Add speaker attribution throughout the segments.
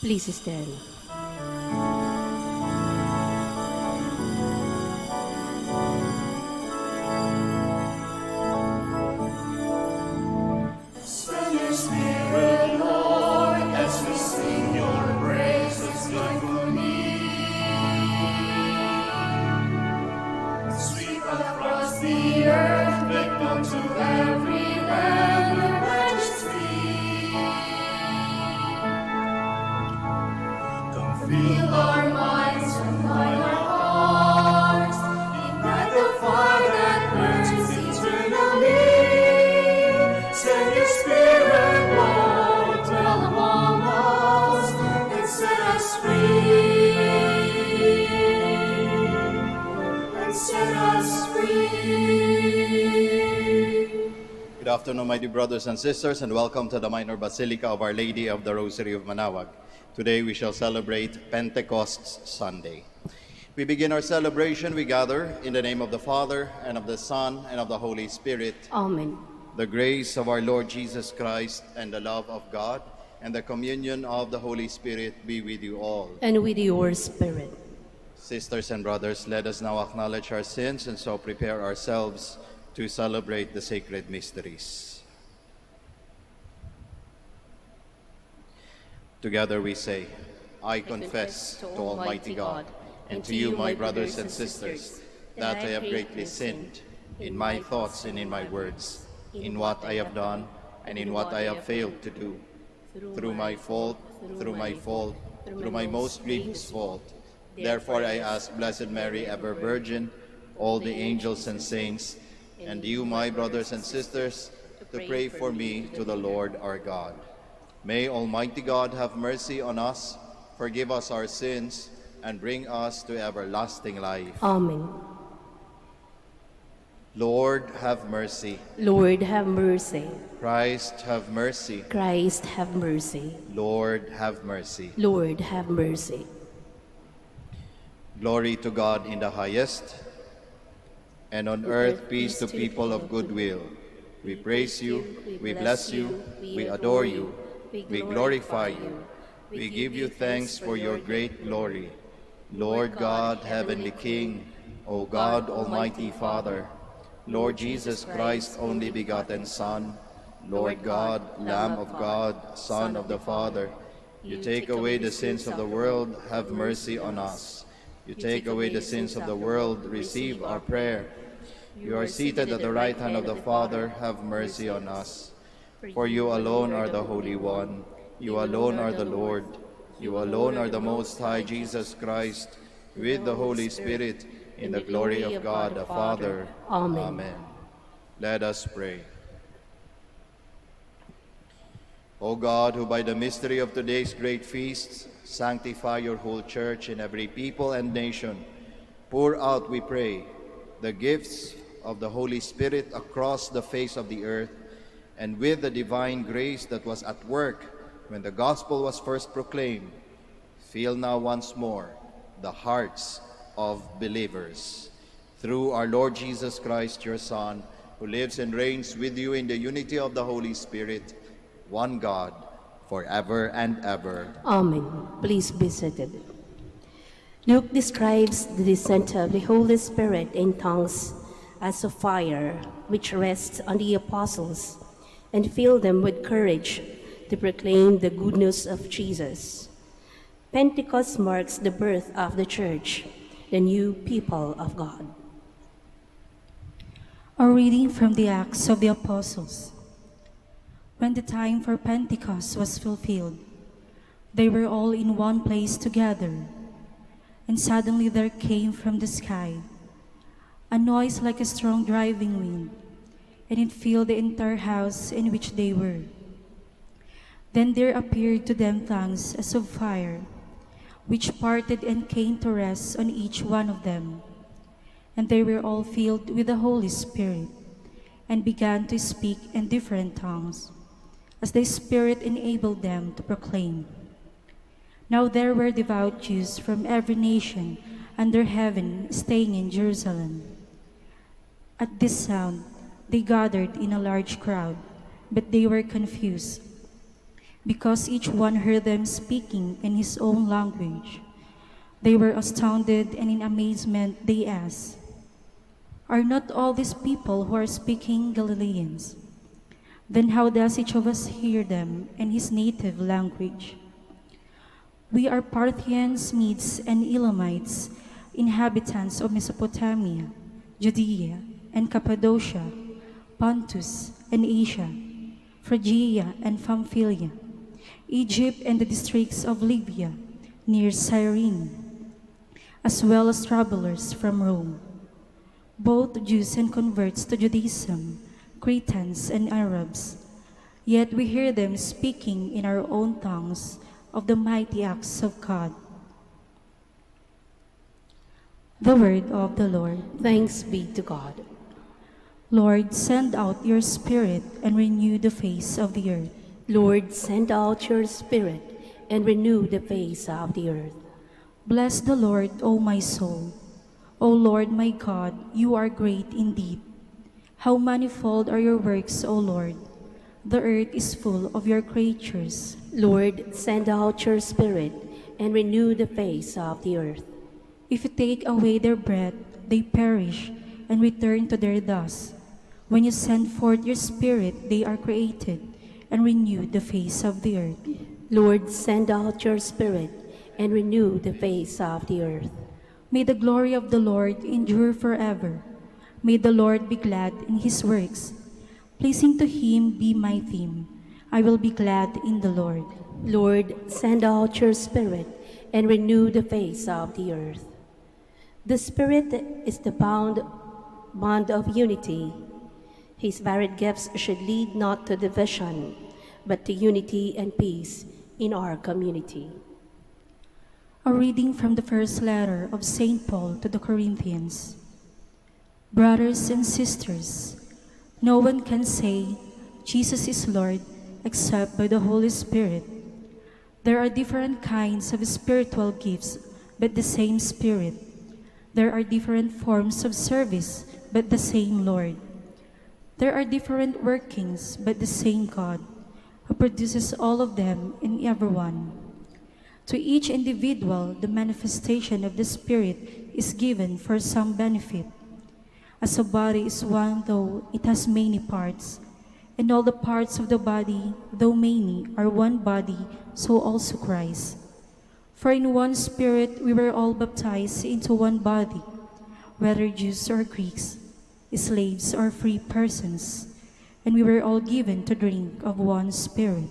Speaker 1: Please stand.
Speaker 2: Send your Spirit, Lord, as we sing your praises joyfully. Sweep across the earth, make known to every land your majesty. Come fill our minds and light our hearts, ignite the fire that burns eternally. Send your Spirit, Lord, dwell among us, and set us free. And set us free.
Speaker 3: Good afternoon, my dear brothers and sisters, and welcome to the Minor Basilica of Our Lady of the Rosary of Manaoag. Today we shall celebrate Pentecost Sunday. We begin our celebration, we gather in the name of the Father, and of the Son, and of the Holy Spirit.
Speaker 1: Amen.
Speaker 3: The grace of our Lord Jesus Christ, and the love of God, and the communion of the Holy Spirit be with you all.
Speaker 1: And with your spirit.
Speaker 3: Sisters and brothers, let us now acknowledge our sins and so prepare ourselves to celebrate the sacred mysteries. Together we say, I confess to Almighty God and to you, my brothers and sisters, that I have greatly sinned in my thoughts and in my words, in what I have done and in what I have failed to do, through my fault, through my most grievous fault. Therefore I ask Blessed Mary, ever Virgin, all the angels and saints, and you, my brothers and sisters, to pray for me to the Lord our God. May Almighty God have mercy on us, forgive us our sins, and bring us to everlasting life.
Speaker 1: Amen.
Speaker 3: Lord, have mercy.
Speaker 1: Lord, have mercy.
Speaker 3: Christ, have mercy.
Speaker 1: Christ, have mercy.
Speaker 3: Lord, have mercy.
Speaker 1: Lord, have mercy.
Speaker 3: Glory to God in the highest, and on earth peace to people of good will. We praise you, we bless you, we adore you, we glorify you. We give you thanks for your great glory. Lord God, Heavenly King, O God, Almighty Father, Lord Jesus Christ, only begotten Son, Lord God, Lamb of God, Son of the Father, you take away the sins of the world, have mercy on us. You take away the sins of the world, receive our prayer. You are seated at the right hand of the Father, have mercy on us. For you alone are the Holy One, you alone are the Lord, you alone are the Most High Jesus Christ, with the Holy Spirit, in the glory of God the Father.
Speaker 1: Amen.
Speaker 3: Amen. Let us pray. O God, who by the mystery of today's great feasts sanctify your whole church in every people and nation, pour out, we pray, the gifts of the Holy Spirit across the face of the earth, and with the divine grace that was at work when the gospel was first proclaimed, fill now once more the hearts of believers. Through our Lord Jesus Christ, your Son, who lives and reigns with you in the unity of the Holy Spirit, one God, forever and ever.
Speaker 1: Amen. Please be seated. Luke describes the descent of the Holy Spirit in tongues as a fire, which rests on the apostles and filled them with courage to proclaim the good news of Jesus. Pentecost marks the birth of the church, the new people of God.
Speaker 4: A reading from the Acts of the Apostles. When the time for Pentecost was fulfilled, they were all in one place together, and suddenly there came from the sky a noise like a strong driving wind, and it filled the entire house in which they were. Then there appeared to them tongues as of fire, which parted and came to rest on each one of them. And they were all filled with the Holy Spirit, and began to speak in different tongues, as the Spirit enabled them to proclaim. Now there were devout Jews from every nation under heaven staying in Jerusalem. At this sound, they gathered in a large crowd, but they were confused, because each one heard them speaking in his own language. They were astounded, and in amazement they asked, "Are not all these people who are speaking Galileans? Then how does each of us hear them in his native language?" "We are Parthians, Medes, and Elamites, inhabitants of Mesopotamia, Judea, and Cappadocia, Pontus, and Asia, Phrygia and Pamphylia, Egypt and the districts of Libya, near Cyrene, as well as travelers from Rome, both Jews and converts to Judaism, Cretans and Arabs. Yet we hear them speaking in our own tongues of the mighty acts of God." The word of the Lord.
Speaker 1: Thanks be to God.
Speaker 4: Lord, send out your Spirit and renew the face of the earth.
Speaker 1: Lord, send out your Spirit and renew the face of the earth.
Speaker 4: Bless the Lord, O my soul. O Lord my God, you are great indeed. How manifold are your works, O Lord. The earth is full of your creatures.
Speaker 1: Lord, send out your Spirit and renew the face of the earth.
Speaker 4: If you take away their breath, they perish and return to their dust. When you send forth your Spirit, they are created and renew the face of the earth.
Speaker 1: Lord, send out your Spirit and renew the face of the earth.
Speaker 4: May the glory of the Lord endure forever. May the Lord be glad in his works. Pleasing to him be my theme. I will be glad in the Lord.
Speaker 1: Lord, send out your Spirit and renew the face of the earth. The Spirit is the bond of unity. His varied gifts should lead not to division, but to unity and peace in our community.
Speaker 4: A reading from the first letter of St. Paul to the Corinthians. Brothers and sisters, no one can say Jesus is Lord except by the Holy Spirit. There are different kinds of spiritual gifts, but the same Spirit. There are different forms of service, but the same Lord. There are different workings, but the same God, who produces all of them in everyone. To each individual, the manifestation of the Spirit is given for some benefit. As a body is one, though it has many parts, and all the parts of the body, though many, are one body, so also Christ. For in one Spirit we were all baptized into one body, whether Jews or Greeks, slaves or free persons, and we were all given to drink of one Spirit.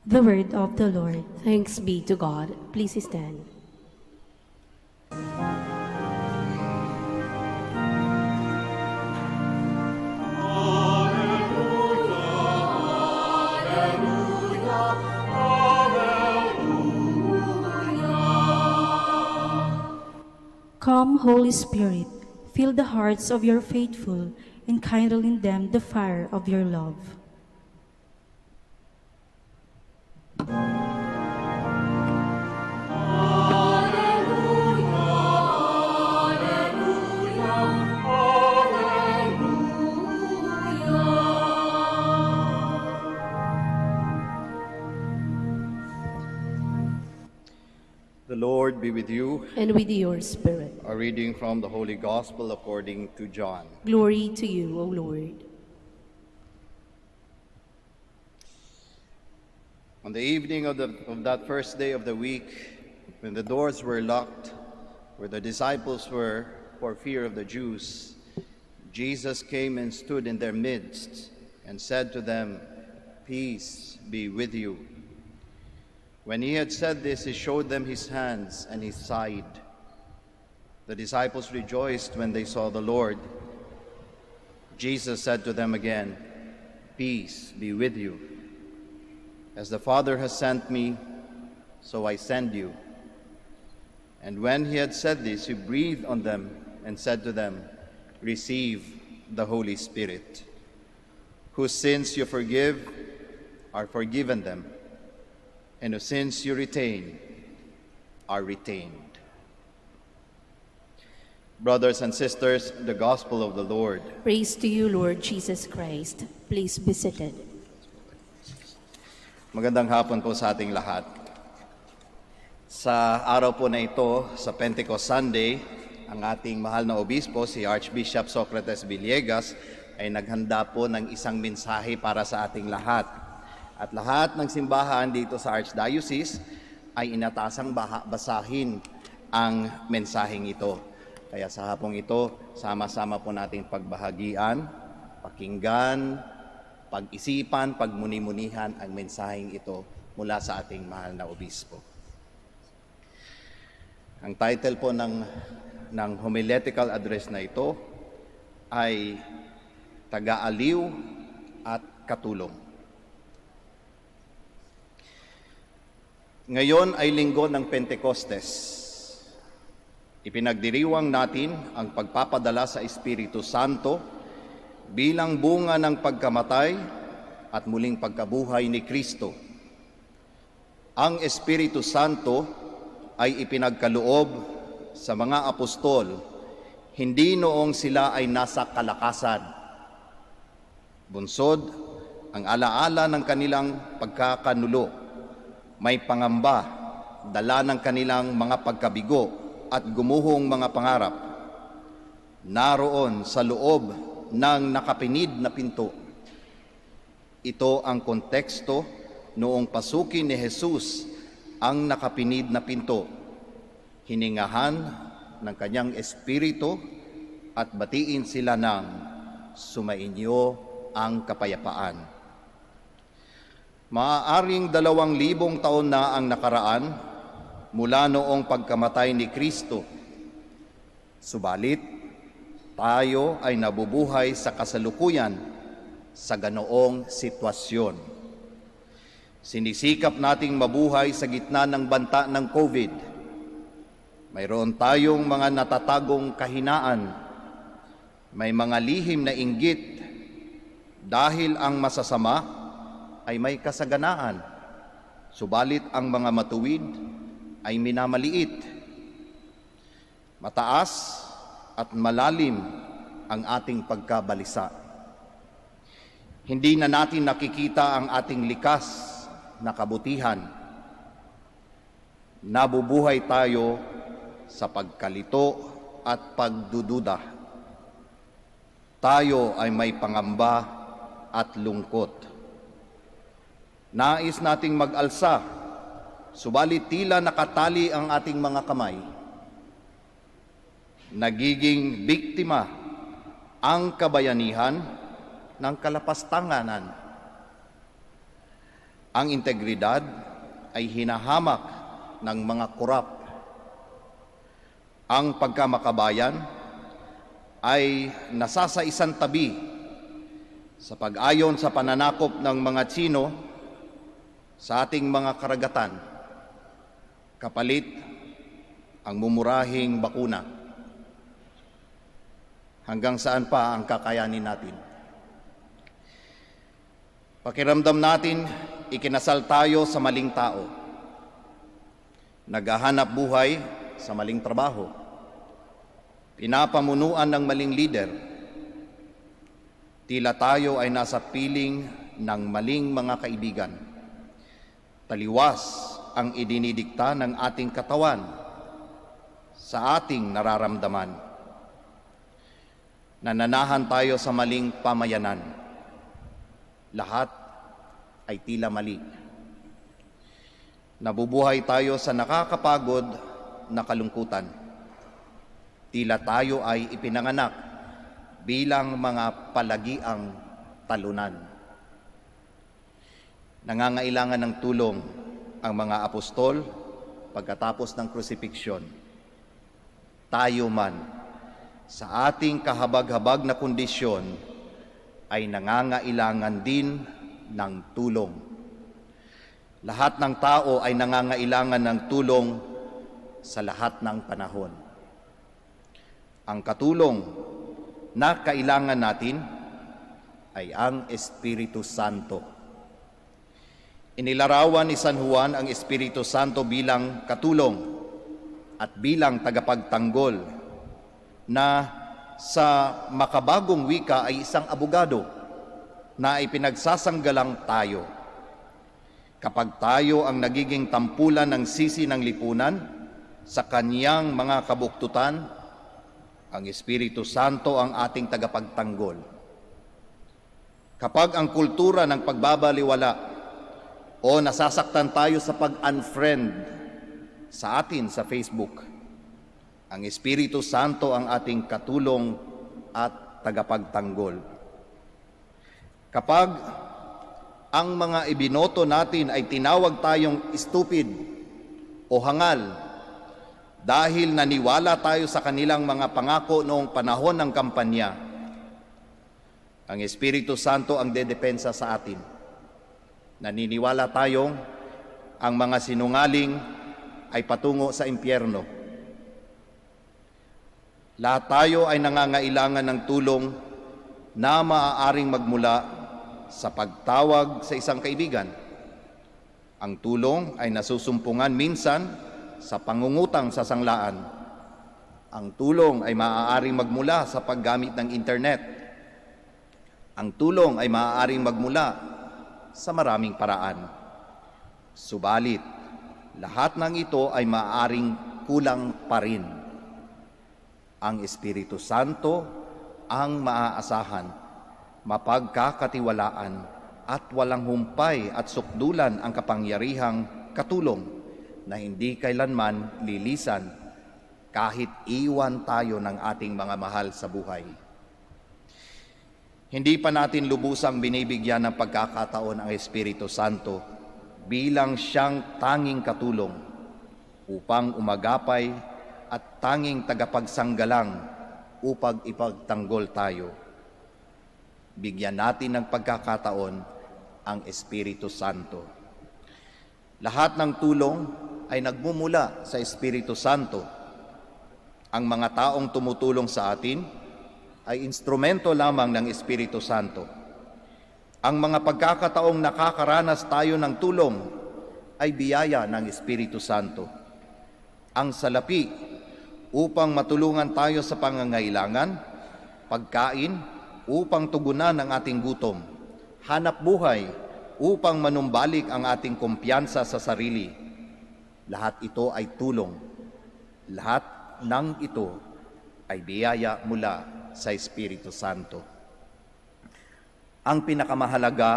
Speaker 4: The word of the Lord.
Speaker 1: Thanks be to God. Please stand.
Speaker 4: Come, Holy Spirit, fill the hearts of your faithful and kindle in them the fire of your love.
Speaker 3: The Lord be with you.
Speaker 1: And with your spirit.
Speaker 3: A reading from the Holy Gospel according to John.
Speaker 1: Glory to you, O Lord.
Speaker 3: On the evening of that first day of the week, when the doors were locked, where the disciples were for fear of the Jews, Jesus came and stood in their midst and said to them, "Peace be with you." When he had said this, he showed them his hands and his side. The disciples rejoiced when they saw the Lord. Jesus said to them again, "Peace be with you. As the Father has sent me, so I send you." And when he had said this, he breathed on them and said to them, "Receive the Holy Spirit. Whose sins you forgive are forgiven them, and whose sins you retain are retained." Brothers and sisters, the Gospel of the Lord.
Speaker 1: Praise to you, Lord Jesus Christ. Please be seated.
Speaker 3: Magandang hapon po sa ating lahat. Sa araw po na ito, sa Pentecost Sunday, ang ating mahal na obispo, si Archbishop Socrates Villegas, ay naghanda po ng isang mensahe para sa ating lahat. At lahat ng simbahan dito sa Archdiocese ay inatasang basahin ang mensaheng ito. Kaya sa hapong ito, sama-sama po nating pagbahagian, pakinggan, pag-isipan, pagmuni-munihan ang mensaheng ito mula sa ating mahal na obispo. Ang title po ng homiletical address na ito ay Taga-aliw at Katulong. Ngayon ay linggo ng Pentecostes. Ipinagdiriwang natin ang pagpapadala sa Espiritu Santo bilang bunga ng pagkamatay at muling pagkabuhay ni Kristo. Ang Espiritu Santo ay ipinagkaloob sa mga apostol hindi noong sila ay nasa kalakasan. Bunsod ang alaala ng kanilang pagkakanulo, may pangamba, dala ng kanilang mga pagkabigo at gumuhong mga pangarap. Naroon sa loob ng nakapinid na pinto. Ito ang konteksto noong pasukin ni Jesus ang nakapinid na pinto. Hiningahan ng kanyang espiritu at batiin sila ng sumainyo ang kapayapaan. Maaaring 2,000 taon na ang nakaraan mula noong pagkamatay ni Kristo. Subalit, tayo ay nabubuhay sa kasalukuyan sa ganoong sitwasyon. Sinisikap nating mabuhay sa gitna ng banta ng COVID. Mayroon tayong mga natatagong kahinaan. May mga lihim na inggit dahil ang masasama ay may kasaganaan. Subalit ang mga matuwid ay minamaliit. Mataas at malalim ang ating pagkabalisa. Hindi na natin nakikita ang ating likas na kabutihan. Nabubuhay tayo sa pagkalito at pagdududa. Tayo ay may pangamba at lungkot. Nais nating mag-alsa, subalit tila nakatali ang ating mga kamay. Nagiging biktima ang kabayanihan ng kalapastanganan. Ang integridad ay hinahamak ng mga korap. Ang pagkamakabayan ay nasasaisan tabi sa pag-ayon sa pananakop ng mga Tsino sa ating mga karagatan, kapalit ang mumurahing bakuna. Hanggang saan pa ang kakayanin natin? Pakiramdam natin, ikinasal tayo sa maling tao. Naghahanap buhay sa maling trabaho. Pinapamunuan ng maling leader. Tila tayo ay nasa piling ng maling mga kaibigan. Taliwas ang idinidikta ng ating katawan sa ating nararamdaman. Nananahan tayo sa maling pamayanan. Lahat ay tila mali. Nabubuhay tayo sa nakakapagod na kalungkutan. Tila tayo ay ipinanganak bilang mga palagiang talunan. Nangangailangan ng tulong ang mga apostol pagkatapos ng krusipiksyon. Tayo man, sa ating kahabag-habag na kondisyon, ay nangangailangan din ng tulong. Lahat ng tao ay nangangailangan ng tulong sa lahat ng panahon. Ang katulong na kailangan natin ay ang Espiritu Santo. Inilarawan ni San Juan ang Espiritu Santo bilang katulong at bilang tagapagtanggol na sa makabagong wika ay isang abogado na ipinagsasanggalang tayo. Kapag tayo ang nagiging tampulan ng sisi ng lipunan sa kanyang mga kabuktutan, ang Espiritu Santo ang ating tagapagtanggol. Kapag ang kultura ng pagbabaliwala o nasasaktan tayo sa pag-unfriend sa atin sa Facebook, ang Espiritu Santo ang ating katulong at tagapagtanggol. Kapag ang mga ibinoto natin ay tinawag tayong stupid o hangal dahil naniwala tayo sa kanilang mga pangako noong panahon ng kampanya, ang Espiritu Santo ang dedepensa sa atin. Naniniwala tayong ang mga sinungaling ay patungo sa impyerno. Lahat tayo ay nangangailangan ng tulong na maaaring magmula sa pagtawag sa isang kaibigan. Ang tulong ay nasusumpungan minsan sa pangungutang sa sanglaan. Ang tulong ay maaaring magmula sa paggamit ng internet. Ang tulong ay maaaring magmula sa maraming paraan. Subalit, lahat ng ito ay maaaring kulang pa rin. Ang Espiritu Santo ang maaasahan, mapagkakatiwalaan at walang humpay at sukdulan ang kapangyarihang katulong na hindi kailanman lilisan kahit iwan tayo ng ating mga mahal sa buhay. Hindi pa natin lubusang binibigyan ng pagkakataon ang Espiritu Santo bilang siyang tanging katulong upang umagapay at tanging tagapagsanggalang upang ipagtanggol tayo. Bigyan natin ng pagkakataon ang Espiritu Santo. Lahat ng tulong ay nagmumula sa Espiritu Santo. Ang mga taong tumutulong sa atin ay instrumento lamang ng Espiritu Santo. Ang mga pagkakataong nakakaranas tayo ng tulong ay biyaya ng Espiritu Santo. Ang salapi upang matulungan tayo sa pangangailangan, pagkain, upang tugunan ang ating gutom, hanap buhay upang manumbalik ang ating kumpiyansa sa sarili. Lahat ito ay tulong. Lahat ng ito ay biyaya mula sa Espiritu Santo. Ang pinakamahalaga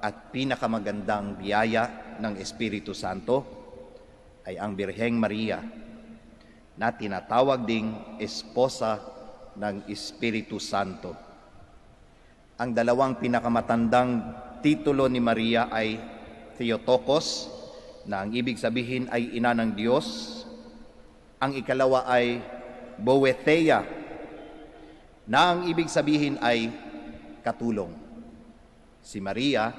Speaker 3: at pinakamagandang biyaya ng Espiritu Santo ay ang Birheng Maria na tinatawag ding esposa ng Espiritu Santo. Ang dalawang pinakamatandang titulo ni Maria ay Theotokos, na ang ibig sabihin ay ina ng Diyos. Ang ikalawa ay Boethea, na ang ibig sabihin ay katulong. Si Maria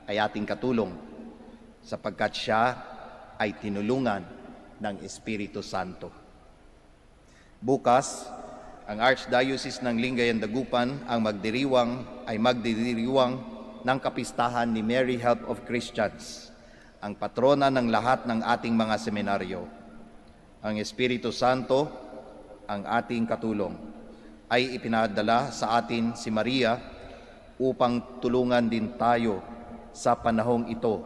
Speaker 3: ay ating katulong sapagkat siya ay tinulungan ng Espiritu Santo. Bukas, ang Archdiocese ng Lingayen Dagupan ay magdiriwang ng kapistahan ni Mary Help of Christians, ang patrona ng lahat ng ating mga seminaryo. Ang Espiritu Santo, ang ating katulong, ay ipinadala sa atin si Maria upang tulungan din tayo sa panahong ito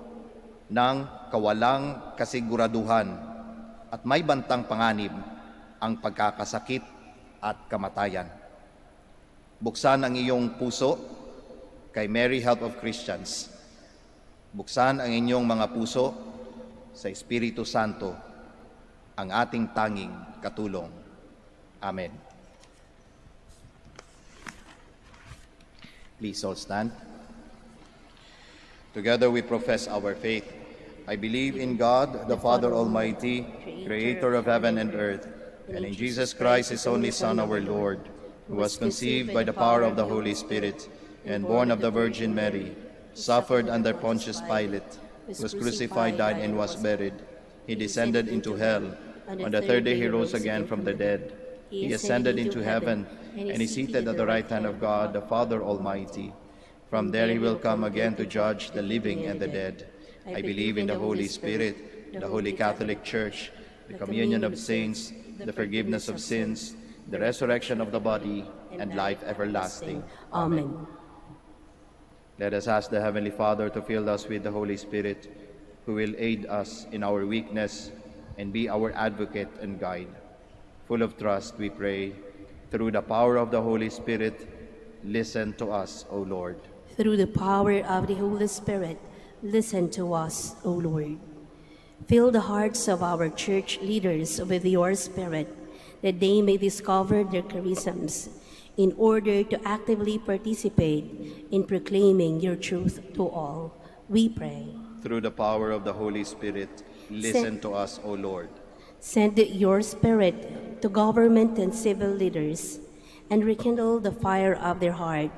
Speaker 3: ng kawalang kasiguraduhan at may bantang panganib ang pagkakasakit at kamatayan. Buksan ang iyong puso kay Mary Help of Christians. Buksan ang inyong mga puso sa Espiritu Santo, ang ating tanging katulong. Amen. Please all stand. Together we profess our faith. I believe in God, the Father Almighty, creator of heaven and earth, and in Jesus Christ, his only Son, our Lord, who was conceived by the power of the Holy Spirit and born of the Virgin Mary, suffered under Pontius Pilate, was crucified, died, and was buried. He descended into hell. On the third day he rose again from the dead. He ascended into heaven, and is seated at the right hand of God, the Father Almighty. From there he will come again to judge the living and the dead. I believe in the Holy Spirit, the Holy Catholic Church, the communion of saints, the forgiveness of sins, the resurrection of the body, and life everlasting. Amen. Let us ask the Heavenly Father to fill us with the Holy Spirit, who will aid us in our weakness and be our advocate and guide. Full of trust, we pray, through the power of the Holy Spirit, listen to us, O Lord.
Speaker 1: Through the power of the Holy Spirit, listen to us, O Lord. Fill the hearts of our church leaders with your Spirit, that they may discover their charisms in order to actively participate in proclaiming your truth to all. We pray.
Speaker 3: Through the power of the Holy Spirit, listen to us, O Lord.
Speaker 1: Send your Spirit to government and civil leaders, and rekindle the fire of their heart,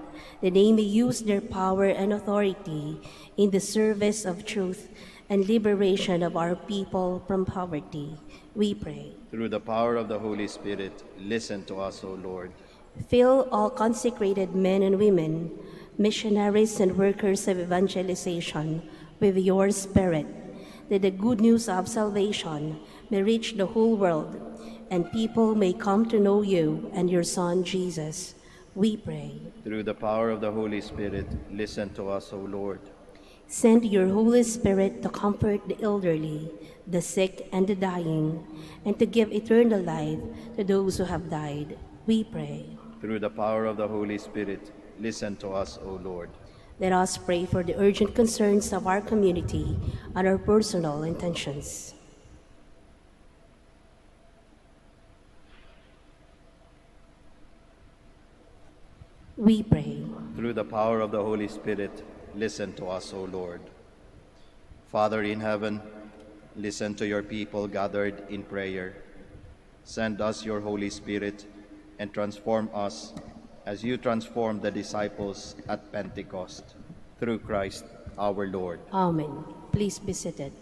Speaker 1: that they may use their power and authority in the service of truth and liberation of our people from poverty. We pray.
Speaker 3: Through the power of the Holy Spirit, listen to us, O Lord.
Speaker 1: Fill all consecrated men and women, missionaries and workers of evangelization with your Spirit, that the good news of salvation may reach the whole world, and people may come to know you and your Son, Jesus. We pray.
Speaker 3: Through the power of the Holy Spirit, listen to us, O Lord.
Speaker 1: Send your Holy Spirit to comfort the elderly, the sick, and the dying, and to give eternal life to those who have died. We pray.
Speaker 3: Through the power of the Holy Spirit, listen to us, O Lord.
Speaker 1: Let us pray for the urgent concerns of our community and our personal intentions. We pray.
Speaker 3: Through the power of the Holy Spirit, listen to us, O Lord. Father in heaven, listen to your people gathered in prayer. Send us your Holy Spirit and transform us as you transformed the disciples at Pentecost. Through Christ our Lord.
Speaker 1: Amen. Please be seated.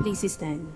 Speaker 1: Please stand.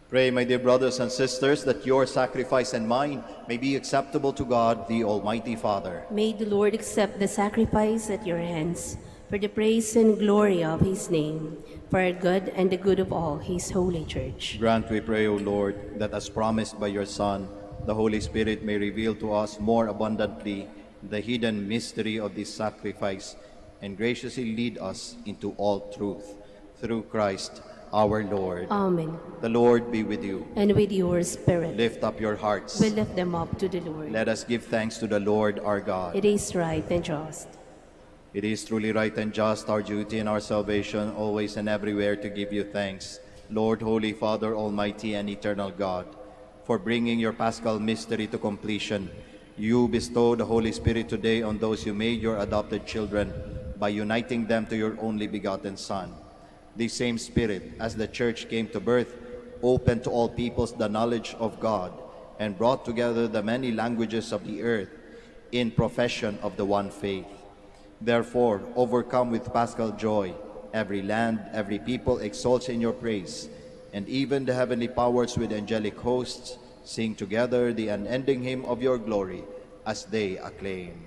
Speaker 3: Pray, my dear brothers and sisters, that your sacrifice and mine may be acceptable to God, the Almighty Father.
Speaker 1: May the Lord accept the sacrifice at your hands for the praise and glory of his name, for our good and the good of all his holy church.
Speaker 3: Grant, we pray, O Lord, that as promised by your Son, the Holy Spirit may reveal to us more abundantly the hidden mystery of this sacrifice and graciously lead us into all truth. Through Christ our Lord.
Speaker 1: Amen.
Speaker 3: The Lord be with you.
Speaker 1: And with your spirit.
Speaker 3: Lift up your hearts.
Speaker 1: We lift them up to the Lord.
Speaker 3: Let us give thanks to the Lord our God.
Speaker 1: It is right and just.
Speaker 3: It is truly right and just, our duty and our salvation, always and everywhere to give you thanks, Lord, Holy Father, Almighty and Eternal God, for bringing your Paschal mystery to completion. You bestow the Holy Spirit today on those you made your adopted children by uniting them to your only begotten Son. This same Spirit, as the Church came to birth, opened to all peoples the knowledge of God and brought together the many languages of the earth in profession of the one faith. Therefore, overcome with paschal joy, every land, every people exalts in your praise, and even the heavenly powers with angelic hosts sing together the unending hymn of your glory as they acclaim.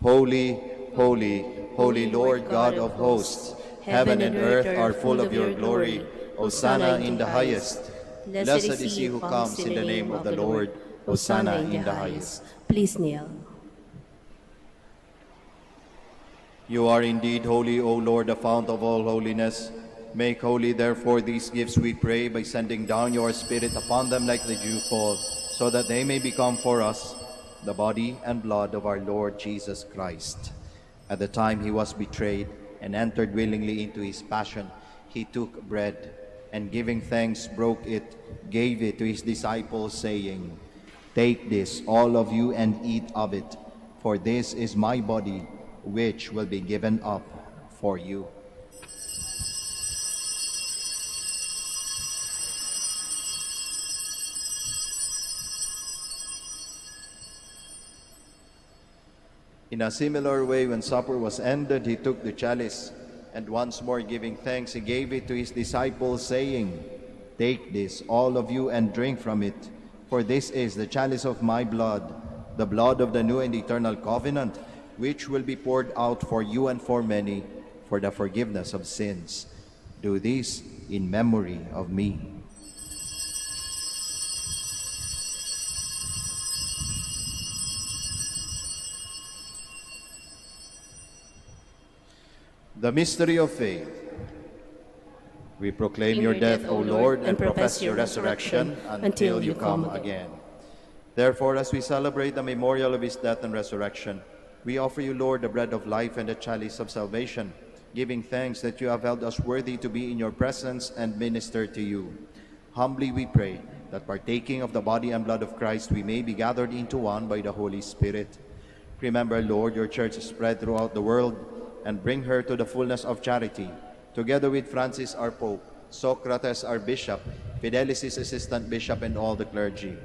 Speaker 3: Holy, holy, holy Lord God of hosts, heaven and earth are full of your glory. Hosanna in the highest. Blessed is he who comes in the name of the Lord. Hosanna in the highest.
Speaker 1: Please kneel.
Speaker 3: You are indeed holy, O Lord, the fount of all holiness. Make holy, therefore, these gifts, we pray, by sending down your Spirit upon them like the dewfall, so that they may become for us the body and blood of our Lord Jesus Christ. At the time he was betrayed and entered willingly into his passion, he took bread, and giving thanks, broke it, gave it to his disciples, saying, "Take this, all of you, and eat of it, for this is my body, which will be given up for you." In a similar way, when supper was ended, he took the chalice, and once more giving thanks, he gave it to his disciples, saying, "Take this, all of you, and drink from it, for this is the chalice of my blood, the blood of the new and eternal covenant, which will be poured out for you and for many for the forgiveness of sins. Do this in memory of me." The mystery of faith. We proclaim your death, O Lord, and profess your resurrection until you come again. Therefore, as we celebrate the memorial of his death and resurrection, we offer you, Lord, the bread of life and the chalice of salvation, giving thanks that you have held us worthy to be in your presence and minister to you. Humbly we pray that, partaking of the body and blood of Christ, we may be gathered into one by the Holy Spirit. Remember, Lord, your church is spread throughout the world, and bring her to the fullness of charity, together with Francis our Pope, Socrates our Bishop, Fidelis his Assistant Bishop, and all the clergy.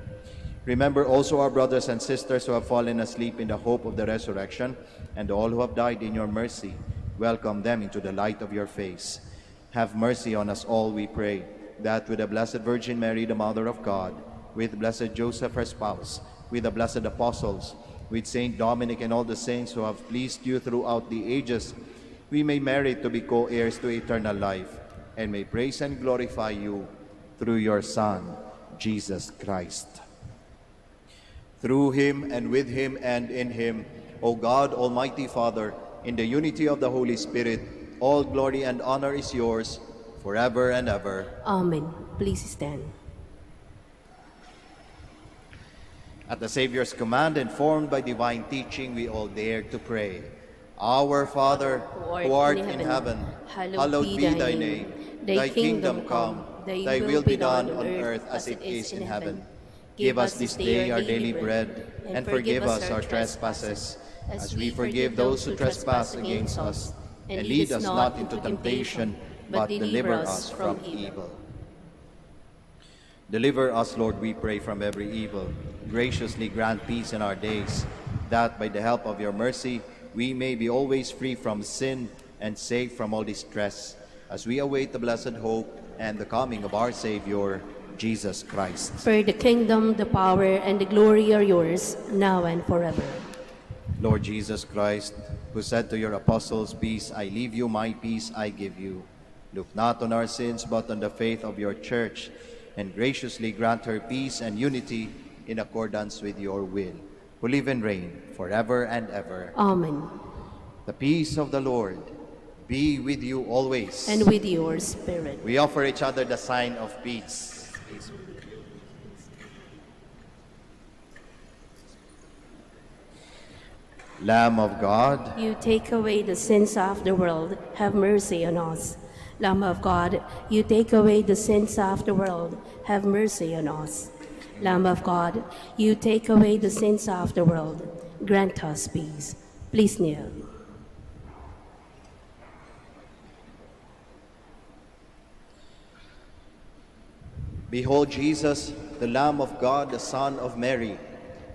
Speaker 3: Remember also our brothers and sisters who have fallen asleep in the hope of the resurrection, and all who have died in your mercy. Welcome them into the light of your face. Have mercy on us all, we pray, that with the Blessed Virgin Mary, the Mother of God, with Blessed Joseph, her spouse, with the blessed apostles, with Saint Dominic and all the saints who have pleased you throughout the ages, we may merit to be co-heirs to eternal life, and may praise and glorify you through your Son, Jesus Christ. Through him, and with him, and in him, O God, Almighty Father, in the unity of the Holy Spirit, all glory and honor is yours, forever and ever.
Speaker 1: Amen. Please stand.
Speaker 3: At the Savior's command, informed by divine teaching, we all dare to pray. Our Father, who art in heaven, hallowed be thy name. Thy kingdom come, thy will be done on earth as it is in heaven. Give us this day our daily bread, and forgive us our trespasses, as we forgive those who trespass against us. And lead us not into temptation, but deliver us from evil. Deliver us, Lord, we pray, from every evil. Graciously grant peace in our days, that by the help of your mercy we may be always free from sin and safe from all distress, as we await the blessed hope and the coming of our Savior, Jesus Christ.
Speaker 1: For the kingdom, the power, and the glory are yours, now and forever.
Speaker 3: Lord Jesus Christ, who said to your apostles, "Peace I leave you, my peace I give you," look not on our sins, but on the faith of your church, and graciously grant her peace and unity in accordance with your will, who live and reign forever and ever.
Speaker 1: Amen.
Speaker 3: The peace of the Lord be with you always.
Speaker 1: And with your spirit.
Speaker 3: We offer each other the sign of peace. Peace. Lamb of God,
Speaker 1: You take away the sins of the world, have mercy on us. Lamb of God, you take away the sins of the world, have mercy on us. Lamb of God, you take away the sins of the world, grant us peace. Please kneel.
Speaker 3: behold Jesus, the Lamb of God, the Son of Mary.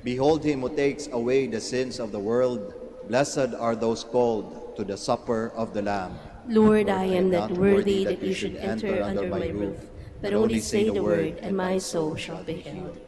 Speaker 3: Behold him who takes away the sins of the world. Blessed are those called to the supper of the Lamb.
Speaker 1: Lord, I am not worthy that you should enter under my roof, but only say the word, and my soul shall be healed.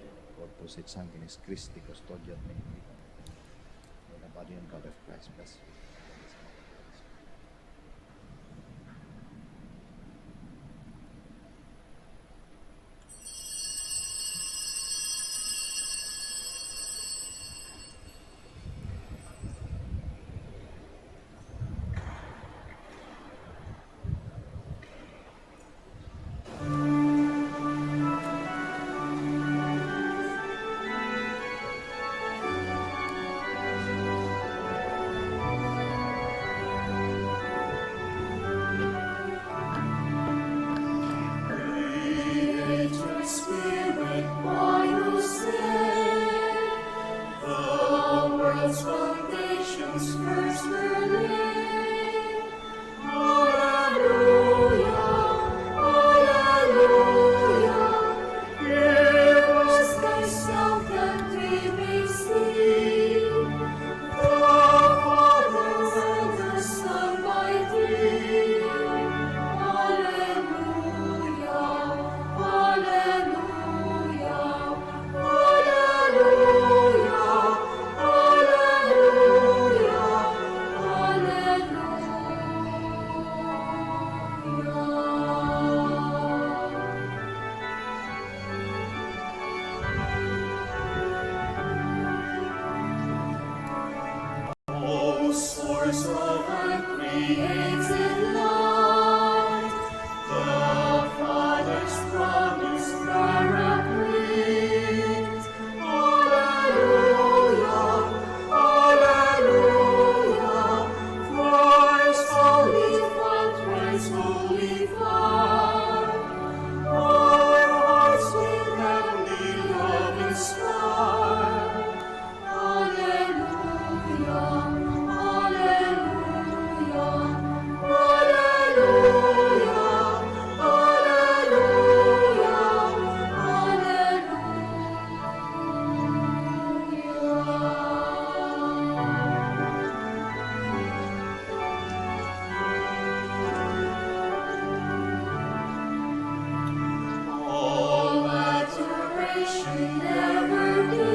Speaker 2: Spirit, by whose say the world's foundations first were laid. Alleluia, alleluia. Give us thyself that we may see the Father and the Son by thee. Alleluia, alleluia, alleluia, alleluia, alleluia. O source of uncreated light, the Father's promised Paraclete. Alleluia, alleluia. Thrice holy Father, thrice holy Father, our hearts with heavenly love inspire. Alleluia, alleluia, alleluia, alleluia, alleluia. All adoration never be,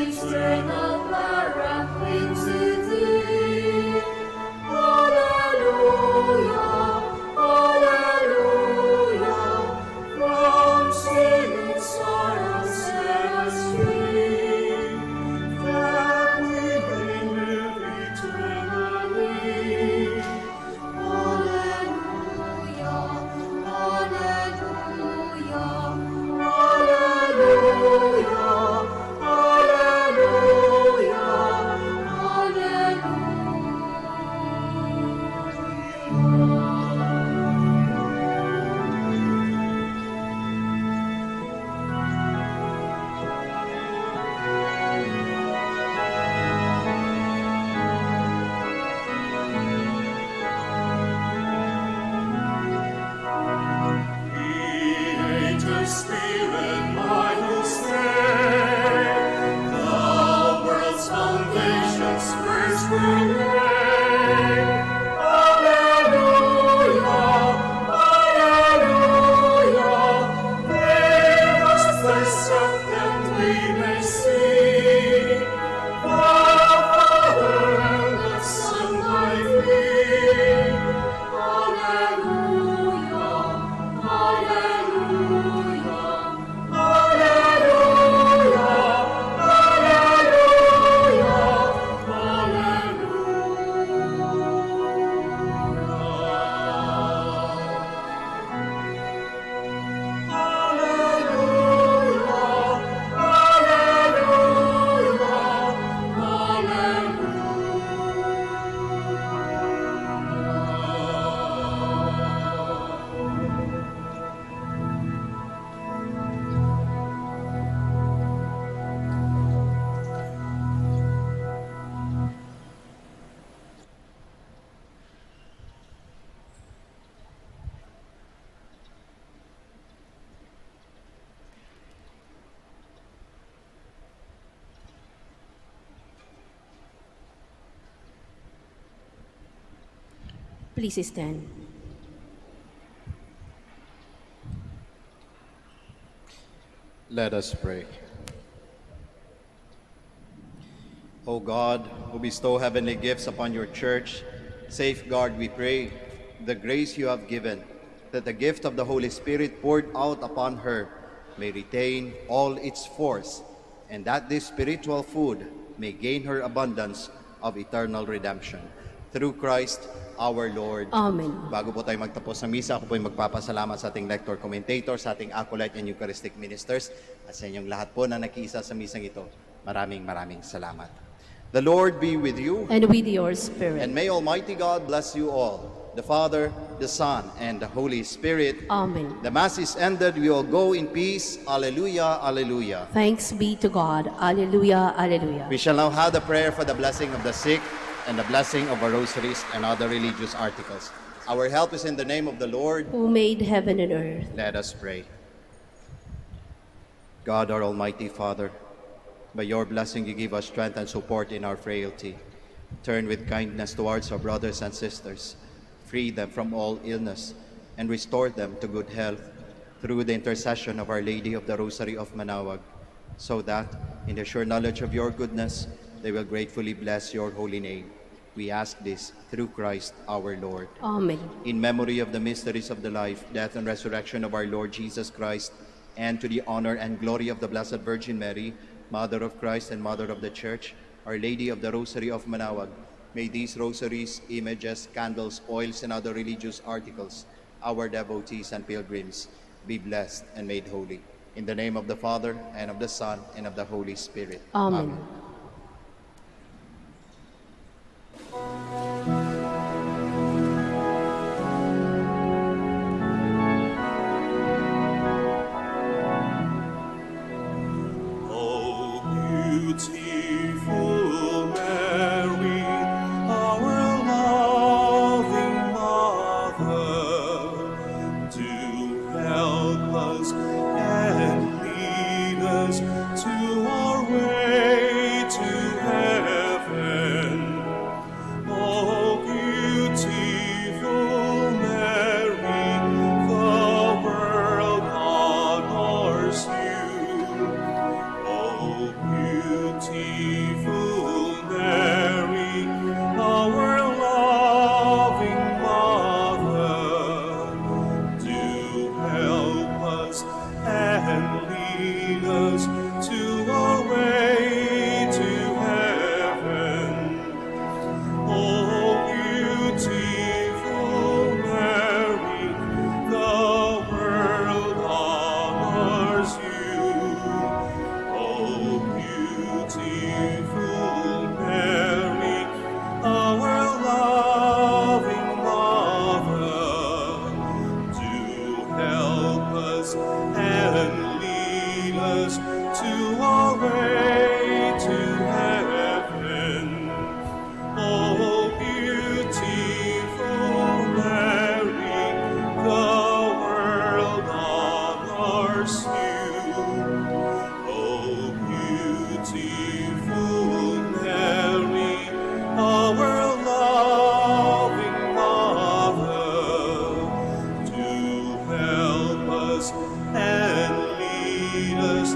Speaker 2: eternal Paraclete to thee. Alleluia, alleluia. From sin and sorrow set us free, that we may live eternally. Alleluia, alleluia, alleluia, Creator Spirit, by whose name the world's foundations first were laid. Alleluia, alleluia. Give us thyself that we may see the Father and the Son by thee. Alleluia, alleluia, alleluia, alleluia,
Speaker 1: Please stand.
Speaker 3: Let us pray. O God, who bestow heavenly gifts upon your church, safeguard, we pray, the grace you have given, that the gift of the Holy Spirit poured out upon her may retain all its force, and that this spiritual food may gain her abundance of eternal redemption. Through Christ our Lord.
Speaker 1: Amen.
Speaker 3: Bago po tayo magtapos sa misa, ako po ay magpapasalamat sa ating lector commentator, sa ating acolyte and Eucharistic ministers, at sa inyong lahat po na nakiisa sa misang ito. Maraming salamat. The Lord be with you.
Speaker 1: And with your spirit.
Speaker 3: And may Almighty God bless you all, the Father, the Son, and the Holy Spirit.
Speaker 1: Amen.
Speaker 3: The Mass is ended. We all go in peace. Alleluia, alleluia.
Speaker 1: Thanks be to God. Alleluia, alleluia.
Speaker 3: We shall now have the prayer for the blessing of the sick and the blessing of our rosaries and other religious articles. Our help is in the name of the Lord,
Speaker 1: Who made heaven and earth.
Speaker 3: Let us pray. God, our Almighty Father, by your blessing you give us strength and support in our frailty. Turn with kindness towards our brothers and sisters. Free them from all illness and restore them to good health through the intercession of Our Lady of the Rosary of Manaoag, so that, in the sure knowledge of your goodness, they will gratefully bless your holy name. We ask this through Christ our Lord.
Speaker 1: Amen.
Speaker 3: In memory of the mysteries of the life, death, and resurrection of our Lord Jesus Christ, and to the honor and glory of the Blessed Virgin Mary, Mother of Christ and Mother of the Church, Our Lady of the Rosary of Manaoag, may these rosaries, images, candles, oils, and other religious articles, our devotees and pilgrims, be blessed and made holy. In the name of the Father, and of the Son, and of the Holy Spirit.
Speaker 1: Amen.
Speaker 2: Oh, beautiful Mary, our loving Mother, do help us and lead us to our way to heaven. Oh, beautiful Mary, the world honors you. Oh, beautiful Mary, our loving Mother, do help us and lead us to our way to heaven. Oh, beautiful Mary, the world honors you. Oh, beautiful Mary, our loving Mother, do help us and lead us to our way to heaven. Oh, beautiful Mary, the world honors you. Oh, beautiful Mary, our loving Mother, do help us and lead us